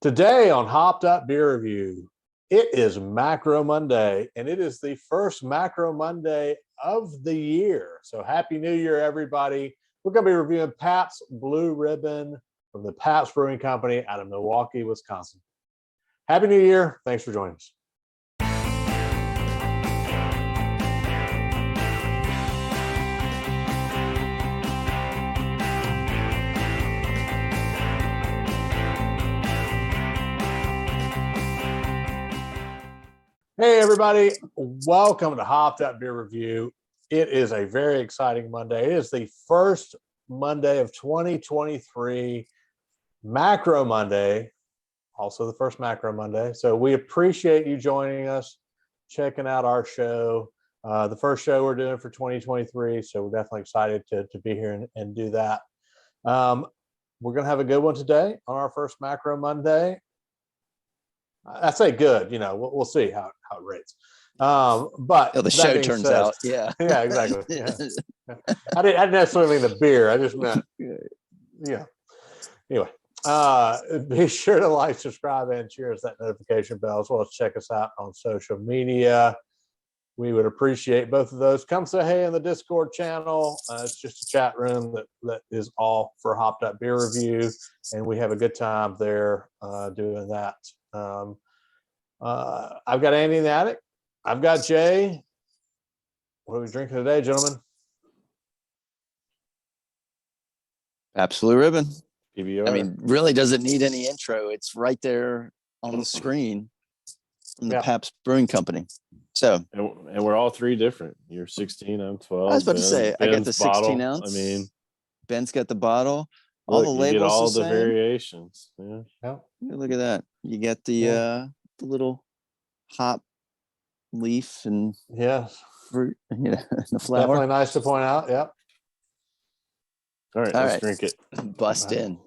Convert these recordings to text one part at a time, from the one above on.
Today on Hopped Up Beer Review, it is Macro Monday, and it is the first Macro Monday of the year. So Happy New Year, everybody. We're going to be reviewing Pabst Blue Ribbon from the Pabst Brewing Company out of Milwaukee, Wisconsin. Happy New Year. Thanks for joining us. Hey, everybody. Welcome to Hopped Up Beer Review. It is a very exciting Monday. It is the first Monday of 2023, Macro Monday, also the first Macro Monday. So we appreciate you joining us, checking out our show, the first show we're doing for 2023. So we're definitely excited to be here and do that. We're going to have a good one today on our first Macro Monday. I say good, we'll see how it rates. But the show turns out, yeah. Yeah, exactly. Yeah. I didn't necessarily mean the beer. I just meant, yeah. Anyway, be sure to like, subscribe, and cheers that notification bell, as well as check us out on social media. We would appreciate both of those. Come say hey in the Discord channel. It's just a chat room that is all for Hopped Up Beer Review, and we have a good time there doing that. I've got Andy in the attic. I've got Jay. What are we drinking today, gentlemen? Pabst Blue Ribbon. PBR. I mean, really doesn't need any intro. It's right there on the screen from the Pabst Brewing Company. So, and we're all three different. You're 16, I'm 12. I was about to say, I got the 16 bottle. ounce. I mean, Ben's got the bottle. All the labels, you get all the variations. Yeah. Look at that. You get the little hop leaf and fruit, the flower. Definitely nice to point out. Yep. All right, let's drink it. Bust in.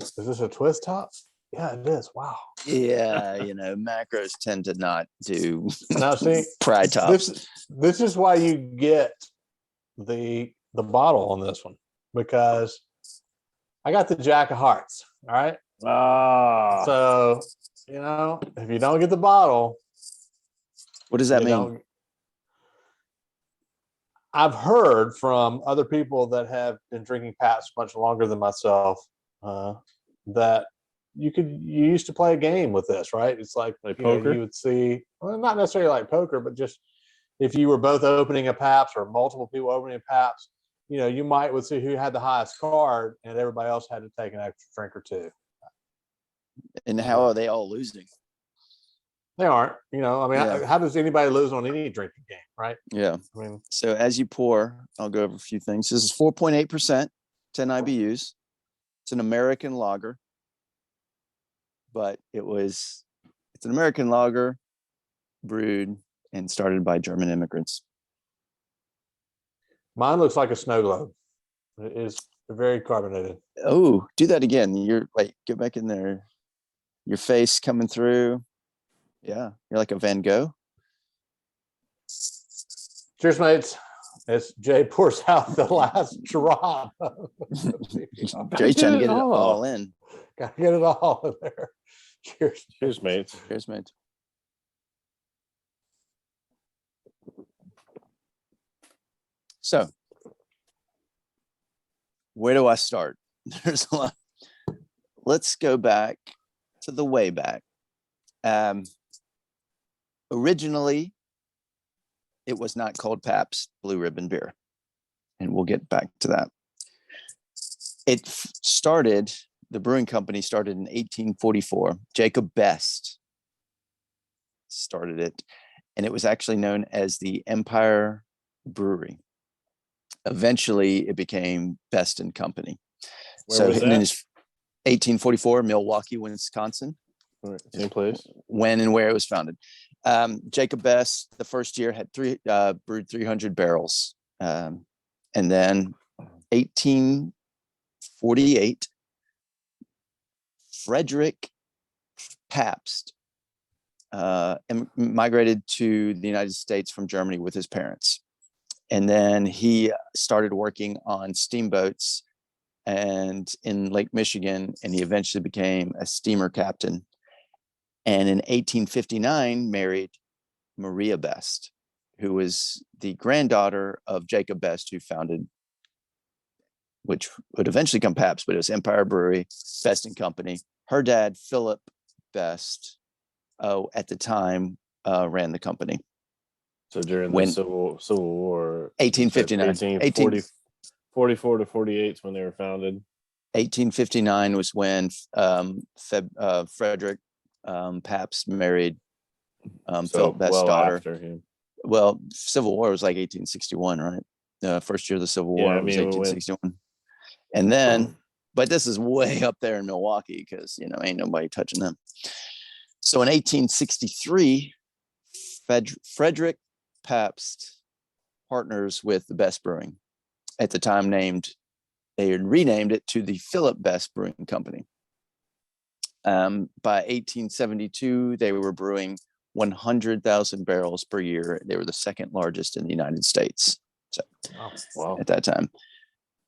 Is this a twist top? Yeah, it is. Wow. Yeah, macros tend to not do now see pride tops. This is why you get the bottle on this one, because I got the Jack of Hearts. All right. So if you don't get the bottle, what does that mean? I've heard from other people that have been drinking Pabst much longer than myself that you used to play a game with this, right? It's like poker. You would see, well, not necessarily like poker, but just if you were both opening a Pabst or multiple people opening a Pabst, you would see who had the highest card, and everybody else had to take an extra drink or two. And how are they all losing? They aren't. How does anybody lose on any drinking game, right? Yeah. So as you pour, I'll go over a few things. This is 4.8%, 10 IBUs. It's an American lager, but it's an American lager brewed and started by German immigrants. Mine looks like a snow globe. It is very carbonated. Oh, do that again. Get back in there. Your face coming through. Yeah, you're like a Van Gogh. Cheers, mates. As Jay pours out the last drop. Jay's trying to get it all in. Got to get it all in there. Cheers. Cheers, mates. Cheers, mates. So, where do I start? There's a lot. Let's go back to the way back. Originally, it was not called Pabst Blue Ribbon beer, and we'll get back to that. The brewing company started in 1844. Jacob Best started it, and it was actually known as the Empire Brewery. Eventually, it became Best and Company. Where was that? In 1844, Milwaukee, Wisconsin. Same place. When and where it was founded. Jacob Best, the first year, had brewed 300 barrels. And then 1848, Frederick Pabst migrated to the United States from Germany with his parents. And then he started working on steamboats and in Lake Michigan, and he eventually became a steamer captain. And in 1859, married Maria Best, who was the granddaughter of Jacob Best, who founded, which would eventually become Pabst, but it was Empire Brewery, Best and Company. Her dad, Philip Best, at the time, ran the company. So during the Civil War, 1859, 1844 to 48 is when they were founded. 1859 was when Frederick Pabst married Philip Best's daughter. After him. Well, Civil War was like 1861, right? First year of the Civil War was 1861. And then, but this is way up there in Milwaukee because, ain't nobody touching them. So in 1863, Frederick Pabst partners with the Best Brewing. At the time they had renamed it to the Philip Best Brewing Company. By 1872, they were brewing 100,000 barrels per year. They were the second largest in the United States. So at that time.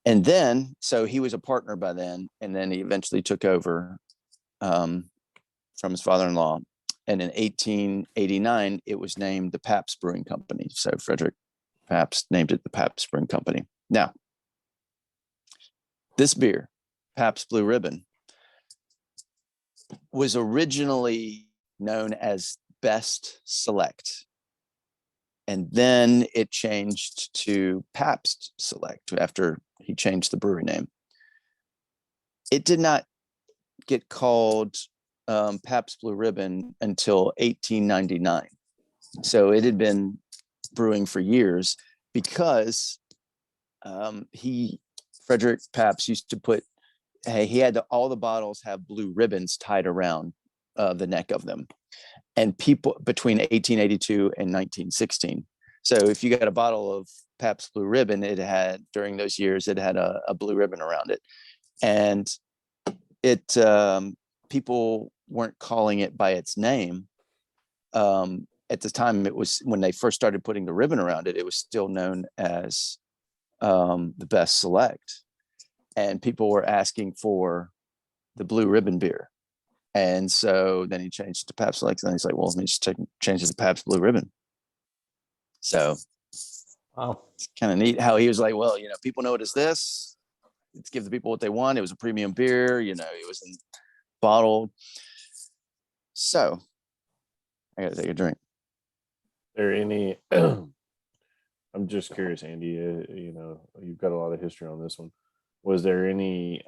And then, so he was a partner by then, and then he eventually took over from his father-in-law. And in 1889, it was named the Pabst Brewing Company. So Frederick Pabst named it the Pabst Brewing Company. Now, this beer, Pabst Blue Ribbon, was originally known as Best Select. And then it changed to Pabst Select after he changed the brewery name. It did not get called Pabst Blue Ribbon until 1899. So it had been brewing for years because Frederick Pabst used to put, he had all the bottles have blue ribbons tied around the neck of them. And people between 1882 and 1916. So if you got a bottle of Pabst Blue Ribbon, it had, during those years, it had a blue ribbon around it. And it, people weren't calling it by its name. At the time, it was, when they first started putting the ribbon around it, it was still known as the Best Select. And people were asking for the blue ribbon beer. And so then he changed it to Pabst Select, and he's like, well, let me just change it to Pabst Blue Ribbon. So it's kind of neat how he was like, well, people know it as this. Let's give the people what they want. It was a premium beer, it was bottled. So I got to take a drink. Are there any, I'm just curious, Andy, you've got a lot of history on this one. Was there any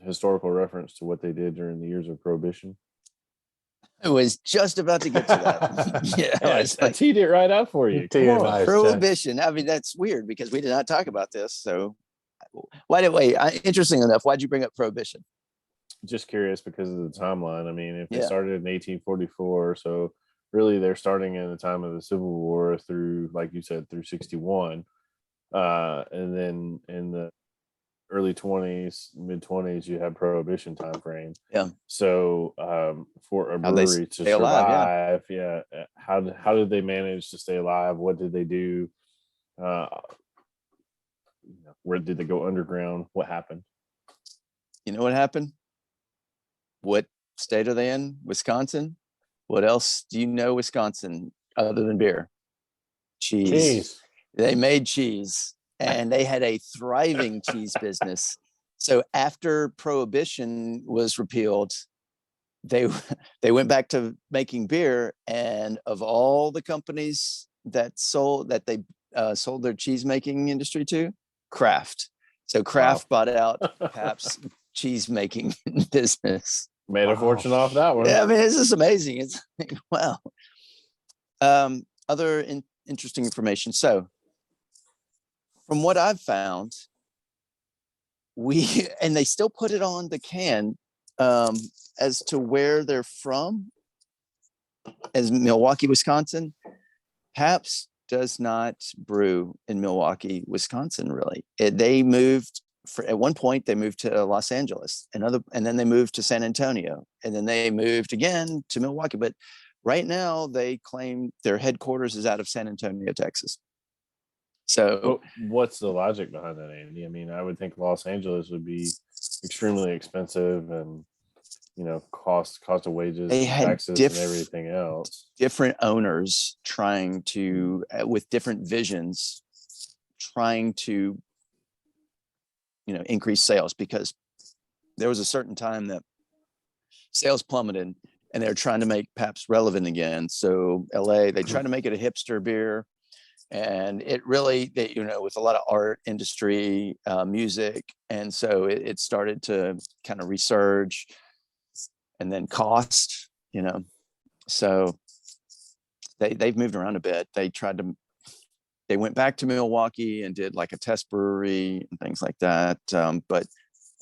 historical reference to what they did during the years of Prohibition? I was just about to get to that. I teed it right out for you. Prohibition. I mean, that's weird because we did not talk about this. So interesting enough, why'd you bring up Prohibition? Just curious because of the timeline. I mean, if they started in 1844, so really they're starting in the time of the Civil War through, like you said, through 61. And then in the early 20s, mid 20s, you have Prohibition time frame. Yeah. So for a brewery to survive, how did they manage to stay alive? What did they do? Where did they go underground? What happened? You know what happened? What state are they in? Wisconsin. What else do you know Wisconsin other than beer? Cheese. They made cheese. And they had a thriving cheese business. So after Prohibition was repealed, they went back to making beer. And of all the companies that sold their cheese making industry to, Kraft. So Kraft bought out Pabst cheese making business. Made a fortune off that one. Yeah, I mean, it's just amazing. It's like, wow. Other interesting information. So from what I've found, and they still put it on the can as to where they're from, as Milwaukee, Wisconsin. Pabst does not brew in Milwaukee, Wisconsin, really. They moved, at one point, they moved to Los Angeles, and then they moved to San Antonio, and then they moved again to Milwaukee. But right now, they claim their headquarters is out of San Antonio, Texas. So what's the logic behind that, Andy? I mean, I would think Los Angeles would be extremely expensive, and cost of wages, they and had taxes, and everything else. different owners trying to, with different visions, trying to, increase sales, because there was a certain time that sales plummeted and they're trying to make Pabst relevant again. So LA, they try to make it a hipster beer. And it really, with a lot of art industry, music. And so it started to kind of resurge, and then cost, so they've moved around a bit. They went back to Milwaukee and did like a test brewery and things like that. But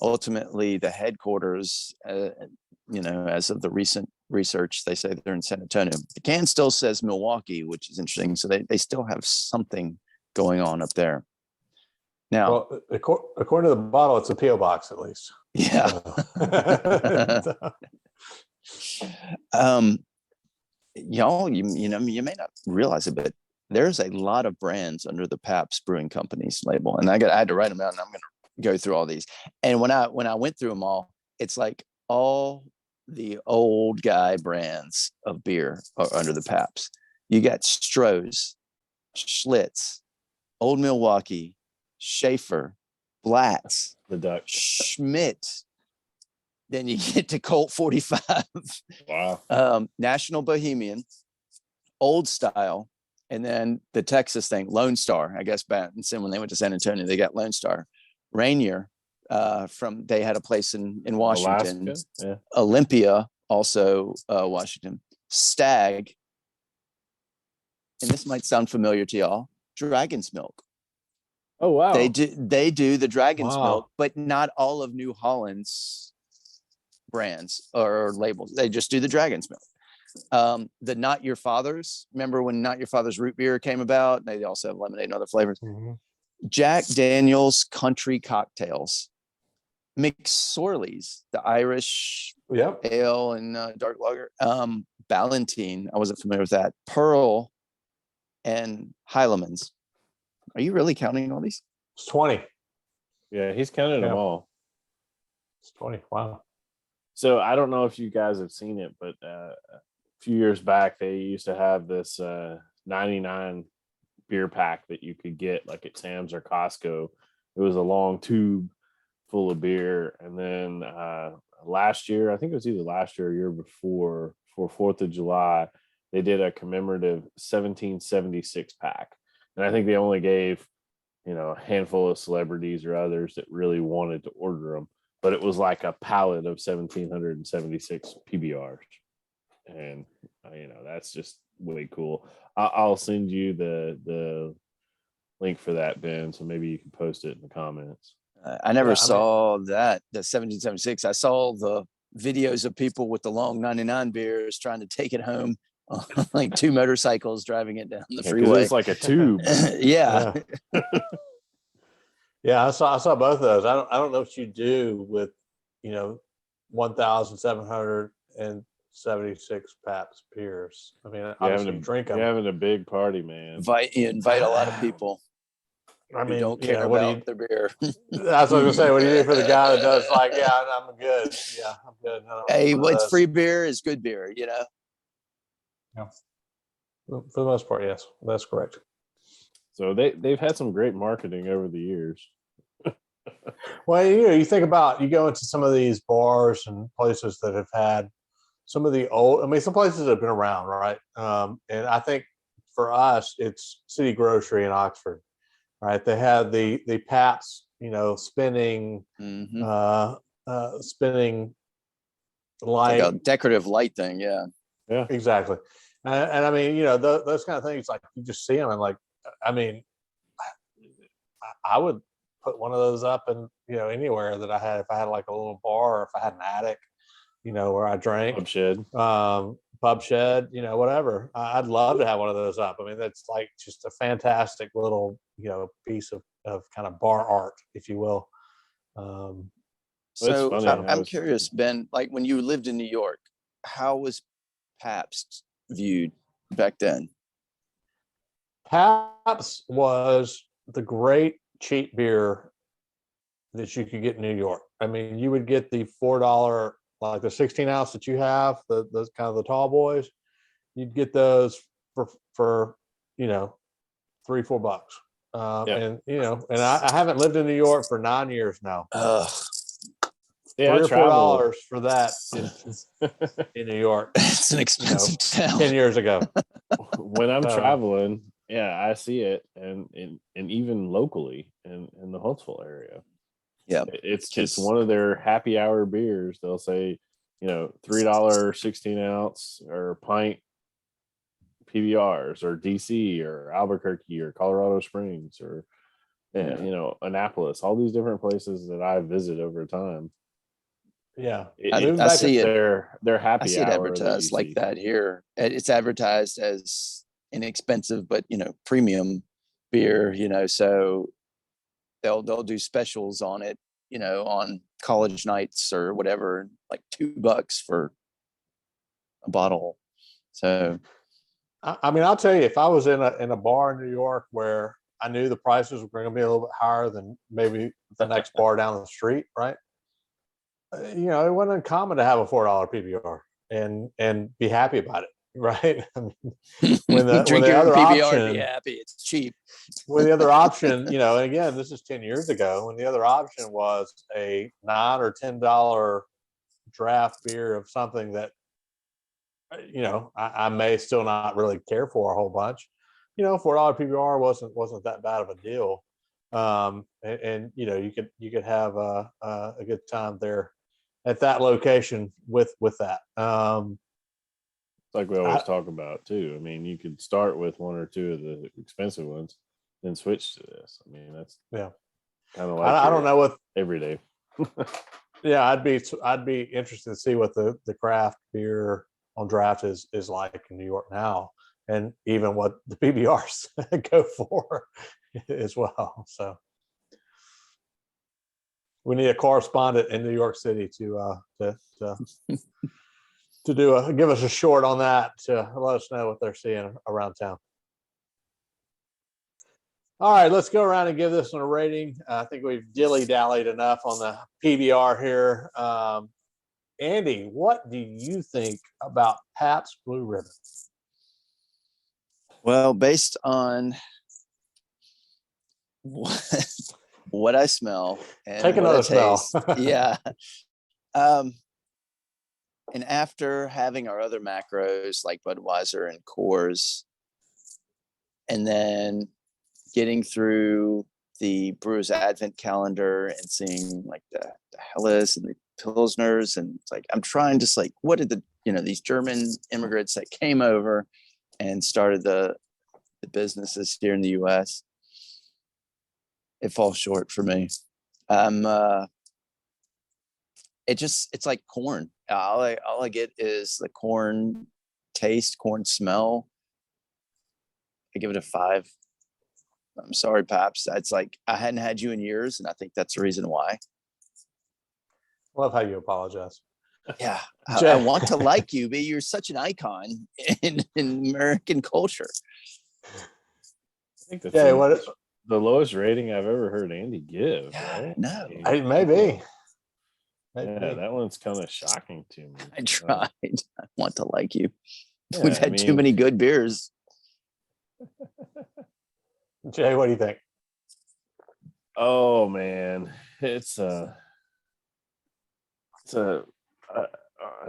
ultimately the headquarters, as of the recent research, they say they're in San Antonio. The can still says Milwaukee, which is interesting. So they still have something going on up there. Now, well, according to the bottle, it's a P.O. box at least. Yeah. Y'all, you may not realize it, but there's a lot of brands under the Pabst Brewing Company's label, and I had to write them out, and I'm going to go through all these. And when I went through them all, it's like all the old guy brands of beer are under the Pabst. You got Stroh's, Schlitz, Old Milwaukee, Schaefer, Blatz, the Duck, Schmidt. Then you get to Colt 45. Wow. National Bohemian, Old Style, and then the Texas thing, Lone Star. I guess back when they went to San Antonio, they got Lone Star. Rainier, they had a place in Washington. Alaska? Yeah. Olympia, also Washington. Stag, and this might sound familiar to y'all, Dragon's Milk. Oh wow. They do the Dragon's Milk, but not all of New Holland's brands or labels. They just do the Dragon's Milk. The Not Your Father's, remember when Not Your Father's root beer came about? They also have lemonade and other flavors. Mm-hmm. Jack Daniel's Country Cocktails, McSorley's, the Irish ale and dark lager. Ballantine, I wasn't familiar with that. Pearl and Heilemann's. Are you really counting all these? It's 20. Yeah, he's counted them all. It's 20. Wow. So I don't know if you guys have seen it, but a few years back, they used to have this 99 beer pack that you could get like at Sam's or Costco. It was a long tube full of beer. And then last year, I think it was either last year or year before, for 4th of July, they did a commemorative 1776 pack. And I think they only gave, a handful of celebrities or others that really wanted to order them. But it was like a pallet of 1,776 PBRs. And, that's just way cool. I'll send you the link for that, Ben, so maybe you can post it in the comments. I never saw that, the 1776. I saw the videos of people with the long 99 beers trying to take it home, like two motorcycles driving it down the freeway. It's like a tube. Yeah. Yeah, I saw both of those. I don't know what you do with 1,776 Pabst beers. I mean, obviously drink them. You're having a big party, man. Invite a lot of people. I mean, don't care about their beer. That's what I was gonna say. What do you do for the guy that does like, yeah, I'm good. Yeah, I'm good. Hey, what's free beer is good beer, Yeah. For the most part, yes, that's correct. So they've had some great marketing over the years. Well, you think about, you go into some of these bars and places that have had some of the old, some places that have been around, right? And I think for us, it's City Grocery in Oxford, right? They had the Pabst, spinning, spinning light, like a decorative light thing. Yeah, exactly. And I mean, those kind of things, like you just see them, and like, I mean, I would put one of those up in anywhere that I had, if I had like a little bar, or if I had an attic, where I drank. Pub shed, whatever. I'd love to have one of those up. I mean, that's like just a fantastic little piece of kind of bar art, if you will. So I'm curious, Ben, like when you lived in New York, how was Pabst viewed back then? Pabst was the great cheap beer that you could get in New York. I mean, you would get the $4, like the 16 ounce that you have, those kind of the tall boys. You'd get those for $3-4. And I haven't lived in New York for 9 years now. Yeah, $3 or $4 for that in New York. It's an expensive town. 10 years ago. When I'm traveling, I see it, and even locally in the Huntsville area. Yeah, it's one of their happy hour beers. They'll say, $3 16 ounce or pint PBRs, or DC or Albuquerque or Colorado Springs or Annapolis, all these different places that I visit over time. Yeah, I see it. They're happy. I see it advertised like that here. It's advertised as inexpensive, but premium beer. So they'll do specials on it. On college nights or whatever, like $2 for a bottle. So, I mean, I'll tell you, if I was in a bar in New York where I knew the prices were going to be a little bit higher than maybe the next bar down the street, right? It wasn't uncommon to have a $4 PBR and be happy about it, right? I mean, when the other PBR, option, be happy, it's cheap. when the other option, and again, this is 10 years ago, when the other option was a $9 or $10 draft beer of something that I may still not really care for a whole bunch. $4 PBR wasn't that bad of a deal. And you could have a good time there at that location with that. Like we always talk about too. I mean, you could start with one or two of the expensive ones, then switch to this. I mean, that's kind of like I don't know what every day. Yeah, I'd be interested to see what the craft beer on draft is like in New York now, and even what the PBRs go for as well. So we need a correspondent in New York City to give us a short on that, to let us know what they're seeing around town. All right, let's go around and give this one a rating. I think we've dilly-dallied enough on the PBR here. Andy, what do you think about Pabst Blue Ribbon? Well, based on what I smell and take another smell. Yeah. And after having our other macros like Budweiser and Coors, and then getting through the Brewers Advent calendar and seeing like the Helles and the Pilsners, and it's like I'm trying just like, what did these German immigrants that came over and started the businesses here in the US? It falls short for me. It's like corn. All I get is the corn taste, corn smell. I give it a 5. I'm sorry, Pabst. It's like I hadn't had you in years, and I think that's the reason why. Love how you apologize. Yeah, I want to like you, but you're such an icon in American culture. I think that's the lowest rating I've ever heard Andy give. Right? No, maybe. Yeah, that one's kind of shocking to me. I tried. I want to like you. Yeah, we've had too many good beers. Jay, what do you think? Oh man, it's an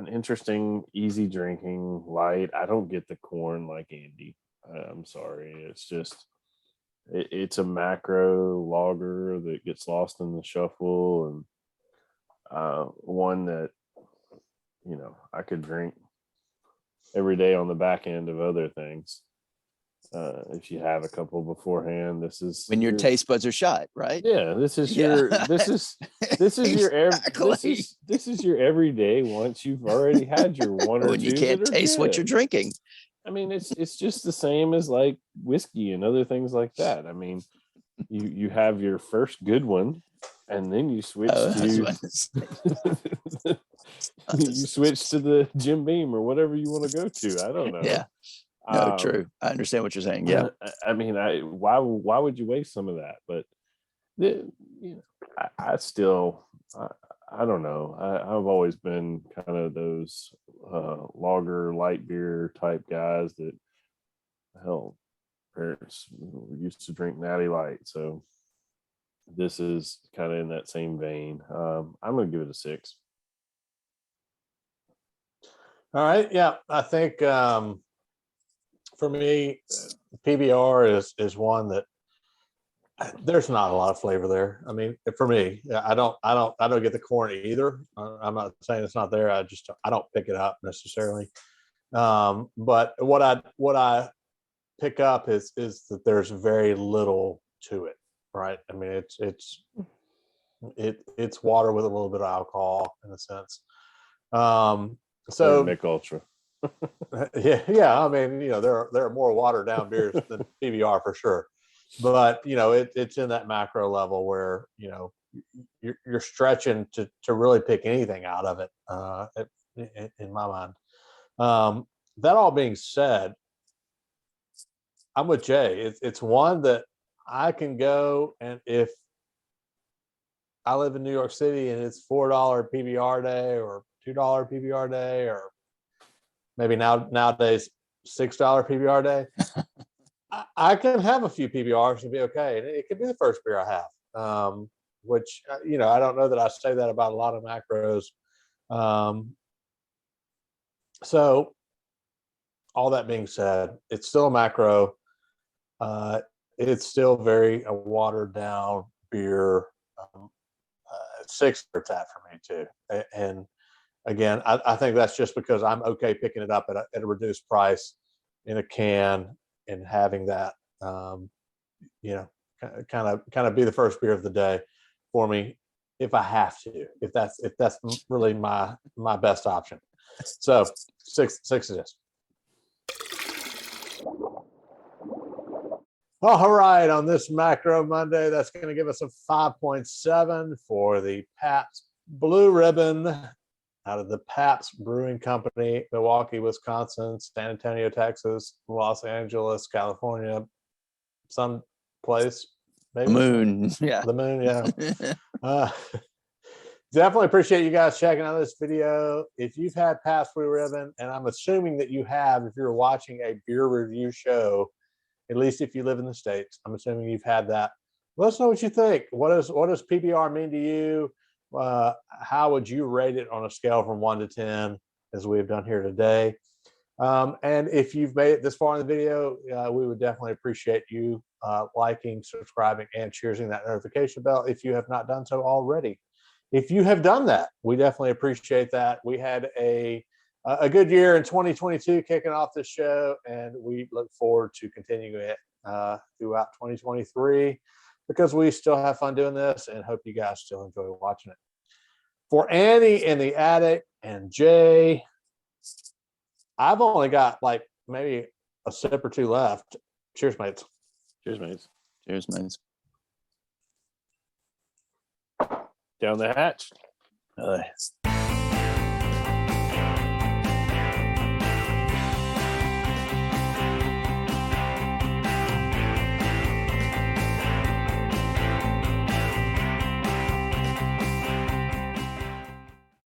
interesting, easy drinking, light. I don't get the corn like Andy. I'm sorry. It's just it's a macro lager that gets lost in the shuffle, and one that I could drink every day on the back end of other things. If you have a couple beforehand, this is when your taste buds are shot, right? Yeah, this is your everyday once you've already had your one or when two. You can't taste what you're drinking. I mean, it's just the same as like whiskey and other things like that. I mean, you have your first good one, and then you switch you switch to the Jim Beam or whatever you want to go to. I don't know. Yeah. No, true. I understand what you're saying. Yeah. I mean, why would you waste some of that? But you know, I still, I don't know. I've always been kind of those lager, light beer type guys that, hell, parents used to drink Natty Light. So this is kind of in that same vein. I'm going to give it a 6. All right. Yeah. I think for me, PBR is one that there's not a lot of flavor there. I mean, for me, I don't get the corn either. I'm not saying it's not there. I don't pick it up necessarily. But what I pick up is that there's very little to it, right? I mean, it's water with a little bit of alcohol in a sense. So Mick Ultra. yeah. I mean, there are more watered down beers than PBR for sure. But it's in that macro level where you're stretching to really pick anything out of it, in my mind. That all being said, I'm with Jay. It's one that I can go, and if I live in New York City and it's $4 PBR day or $2 PBR day, or maybe nowadays $6 PBR day. I can have a few PBRs and be okay. And it could be the first beer I have, which, I don't know that I say that about a lot of macros. So all that being said, it's still a macro. It's still very a watered down beer. 6 for that for me too. And again, I think that's just because I'm okay picking it up at a reduced price in a can and having that, kind of be the first beer of the day for me if I have to, if that's really my best option. So 6 it is. All right, on this Macro Monday, that's going to give us a 5.7 for the Pabst Blue Ribbon out of the Pabst Brewing Company, Milwaukee, Wisconsin, San Antonio, Texas, Los Angeles, California, some place, maybe The moon. Yeah. the moon. Yeah. Definitely appreciate you guys checking out this video. If you've had Pabst Blue Ribbon, and I'm assuming that you have, if you're watching a beer review show, at least if you live in the States, I'm assuming you've had that. Let us know what you think. What does PBR mean to you? How would you rate it on a scale from 1 to 10, as we've done here today? And if you've made it this far in the video, we would definitely appreciate you liking, subscribing, and cheersing that notification bell if you have not done so already. If you have done that, we definitely appreciate that. We had a good year in 2022 kicking off this show, and we look forward to continuing it throughout 2023 because we still have fun doing this and hope you guys still enjoy watching it. For Annie in the attic and Jay, I've only got like maybe a sip or two left. Cheers, mates. Cheers, mates. Cheers, mates. Down the hatch.